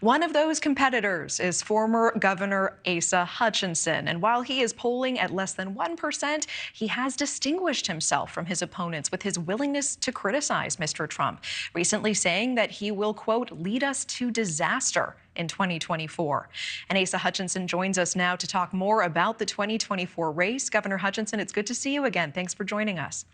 One of those competitors is former Governor Asa Hutchinson. And while he is polling at less than 1%, he has distinguished himself from his opponents with his willingness to criticize Mr. Trump, recently saying that he will, quote, lead us to disaster in 2024. And Asa Hutchinson joins us now to talk more about the 2024 race. Governor Hutchinson, it's good to see you again. Thanks for joining us.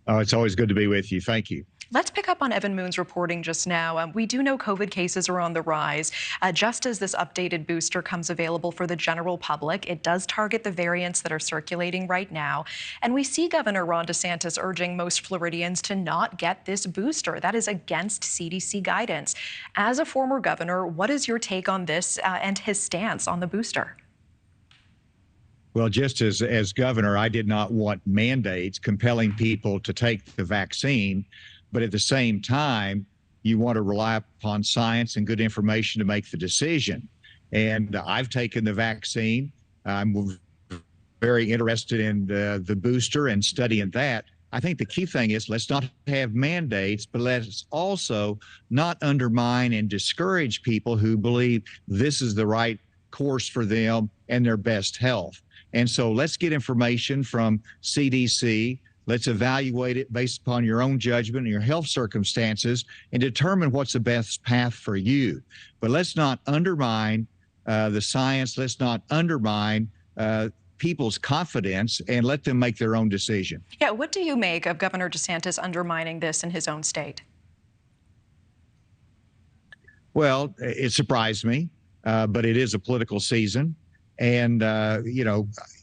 Oh, it's always good to be with you. Thank you. Let's pick up on Evan Moon's reporting just now. We do know COVID cases are on the rise. Just as this updated booster comes available for the general public, it does target the variants that are circulating right now. And we see Governor Ron DeSantis urging most Floridians to not get this booster. That is against CDC guidance. As a former governor, what is your take on this and his stance on the booster? Well, just as governor, I did not want mandates compelling people to take the vaccine. But at the same time, you want to rely upon science and good information to make the decision. And I've taken the vaccine. I'm very interested in the booster and studying that. I think the key thing is let's not have mandates, but let's also not undermine and discourage people who believe this is the right course for them and their best health. And so let's get information from CDC. Let's evaluate it based upon your own judgment and your health circumstances and determine what's the best path for you. But let's not undermine the science. Let's not undermine people's confidence and let them make their own decision. Yeah, what do you make of Governor DeSantis undermining this in his own state? Well, it surprised me, but it is a political season. And,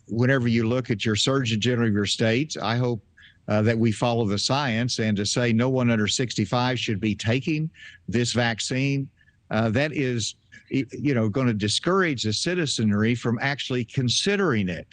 whenever you look at your Surgeon General of your state, I hope that we follow the science, and to say no one under 65 should be taking this vaccine, that is, going to discourage the citizenry from actually considering it.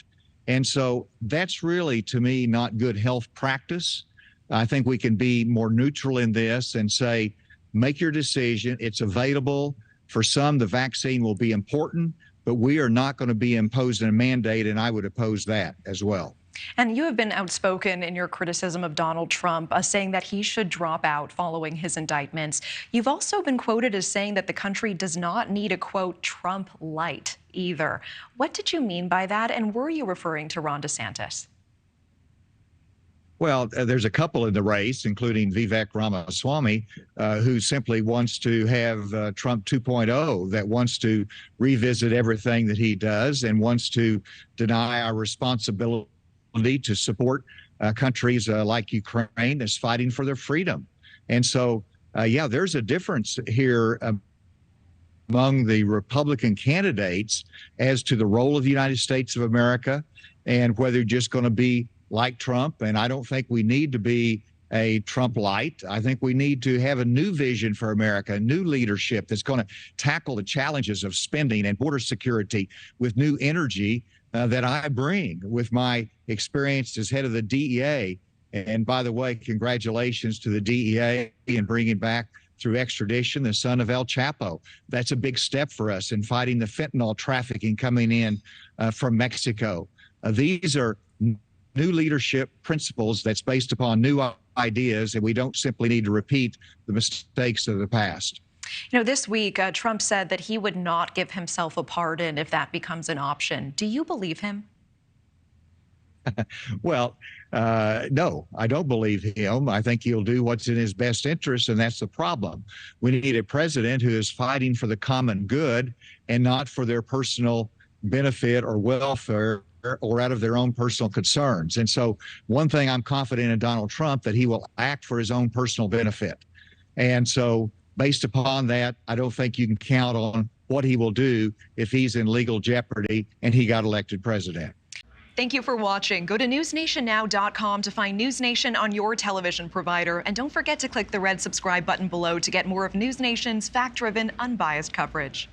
And so that's really, to me, not good health practice. I think we can be more neutral in this and say, make your decision. It's available. For some, the vaccine will be important, but we are not going to be imposing a mandate, and I would oppose that as well. And you have been outspoken in your criticism of Donald Trump, saying that he should drop out following his indictments. You've also been quoted as saying that the country does not need a, quote, Trump light either. What did you mean by that, and were you referring to Ron DeSantis? Well, there's a couple in the race, including Vivek Ramaswamy, who simply wants to have Trump 2.0, that wants to revisit everything that he does and wants to deny our responsibility to support countries like Ukraine that's fighting for their freedom. And so, yeah, there's a difference here among the Republican candidates as to the role of the United States of America and whether you're just going to be like Trump. And I don't think we need to be a Trump light. I think we need to have a new vision for America, a new leadership that's going to tackle the challenges of spending and border security with new energy that I bring with my experience as head of the DEA. And by the way, congratulations to the DEA in bringing back through extradition the son of El Chapo. That's a big step for us in fighting the fentanyl trafficking coming in from Mexico. These are new leadership principles that's based upon new ideas, and we don't simply need to repeat the mistakes of the past. You know, this week, Trump said that he would not give himself a pardon if that becomes an option. Do you believe him? Well, no, I don't believe him. I think he'll do what's in his best interest, and that's the problem. We need a president who is fighting for the common good and not for their personal benefit or welfare or out of their own personal concerns. And so one thing I'm confident in Donald Trump, that he will act for his own personal benefit. And so based upon that, I don't think you can count on what he will do if he's in legal jeopardy and he got elected president. Thank you for watching. Go to newsnationnow.com to find NewsNation on your television provider. And don't forget to click the red subscribe button below to get more of NewsNation's fact-driven, unbiased coverage.